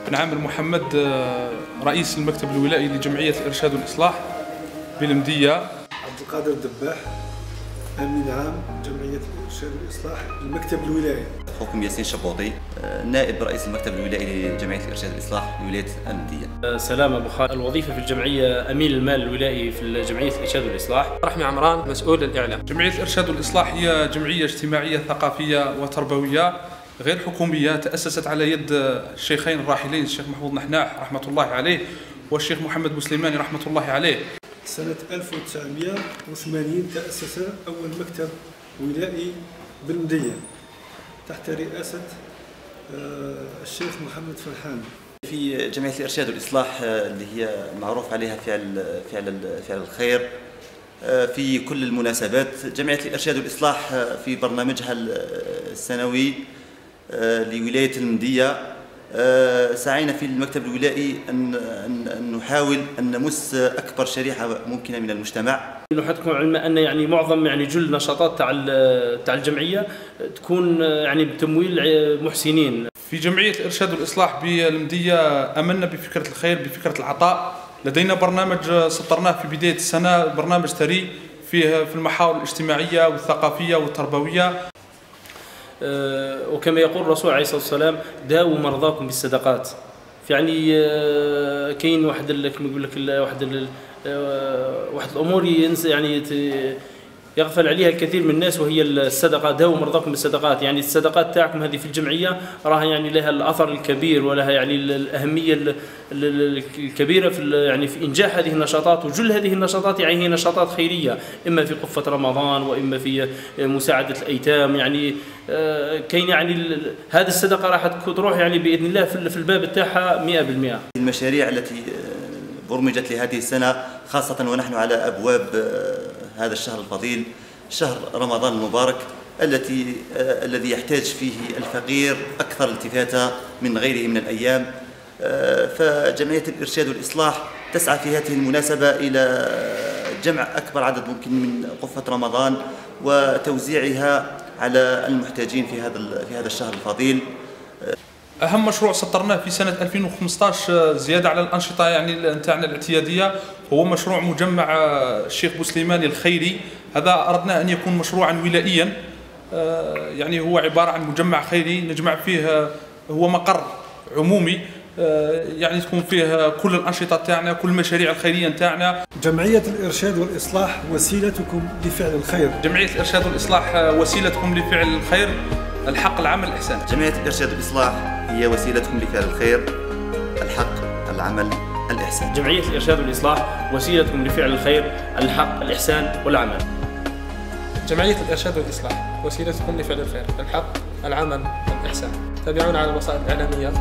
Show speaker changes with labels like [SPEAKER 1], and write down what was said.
[SPEAKER 1] بن عامر محمد، رئيس المكتب الولائي لجمعية الإرشاد والإصلاح بالمدية.
[SPEAKER 2] عبد القادر الدباح، أمين عام جمعية الإرشاد والإصلاح المكتب الولائي.
[SPEAKER 3] أخوكم ياسين شبوطي، نائب رئيس المكتب الولائي لجمعية الإرشاد والإصلاح لولاية المدية.
[SPEAKER 4] سلام أبو خالد، الوظيفة في الجمعية أمين المال الولائي في جمعية الإرشاد والإصلاح.
[SPEAKER 5] رحمي عمران، مسؤول الإعلام.
[SPEAKER 1] جمعية الإرشاد والإصلاح هي جمعية اجتماعية ثقافية وتربوية غير حكومية، تأسست على يد الشيخين الراحلين الشيخ محفوظ نحناح رحمة الله عليه والشيخ محمد بوسليماني رحمة الله عليه.
[SPEAKER 2] سنة 1980 تأسس أول مكتب ولائي بالمدية تحت رئاسة الشيخ محمد فرحان.
[SPEAKER 3] في جمعية الإرشاد والإصلاح اللي هي معروف عليها فعل الخير في كل المناسبات، جمعية الإرشاد والإصلاح في برنامجها السنوي لولاية المدية سعينا في المكتب الولائي أن نحاول أن نمس أكبر شريحة ممكنة من المجتمع.
[SPEAKER 4] نحطكم علم أن يعني معظم جل النشاطات تاع الجمعية تكون بتمويل محسنين.
[SPEAKER 1] في جمعية الإرشاد والإصلاح بالمدية أمنا بفكرة الخير، بفكرة العطاء. لدينا برنامج سطرناه في بداية السنة، برنامج ثري فيه في المحاور الاجتماعية والثقافية والتربوية.
[SPEAKER 4] وكما يقول الرسول عليه الصلاة والسلام: داووا مرضاكم بالصدقات. كاين واحد كما يقول لك واحد الامور يغفل عليها الكثير من الناس، وهي الصدقه. داووا مرضاكم بالصدقات، الصدقات تاعكم هذه في الجمعيه راها لها الاثر الكبير ولها الاهميه الكبيره في انجاح هذه النشاطات. وجل هذه النشاطات هي نشاطات خيريه، اما في قفه رمضان واما في مساعده الايتام. كاين هذه الصدقه راح تروح باذن الله في الباب تاعها 100%.
[SPEAKER 3] المشاريع التي برمجت لهذه السنه، خاصه ونحن على ابواب هذا الشهر الفضيل، شهر رمضان المبارك، الذي يحتاج فيه الفقير أكثر التفاتة من غيره من الأيام. فجمعية الإرشاد والإصلاح تسعى في هذه المناسبة إلى جمع أكبر عدد ممكن من قفة رمضان وتوزيعها على المحتاجين في هذا الشهر الفضيل.
[SPEAKER 1] أهم مشروع سطرناه في سنة 2015 زيادة على الأنشطة نتاعنا الاعتيادية، هو مشروع مجمع الشيخ بوسليماني الخيري. هذا أردنا أن يكون مشروعا ولائيا، هو عبارة عن مجمع خيري نجمع فيه، هو مقر عمومي، تكون فيه كل الأنشطة تاعنا، كل المشاريع الخيرية تاعنا.
[SPEAKER 2] جمعية الإرشاد والإصلاح وسيلتكم لفعل الخير.
[SPEAKER 1] جمعية الإرشاد والإصلاح وسيلتكم لفعل الخير، الحق، العمل، الإحسان.
[SPEAKER 3] جمعية الإرشاد والإصلاح هي وسيلتكم لفعل الخير، الحق، العمل، الإحسان.
[SPEAKER 4] جمعية الإرشاد والإصلاح وسيلتكم لفعل الخير، الحق، الإحسان والعمل.
[SPEAKER 5] جمعية الإرشاد والإصلاح وسيلتكم لفعل الخير، الحق، العمل، الإحسان. تابعونا على الوسائل الإعلامية.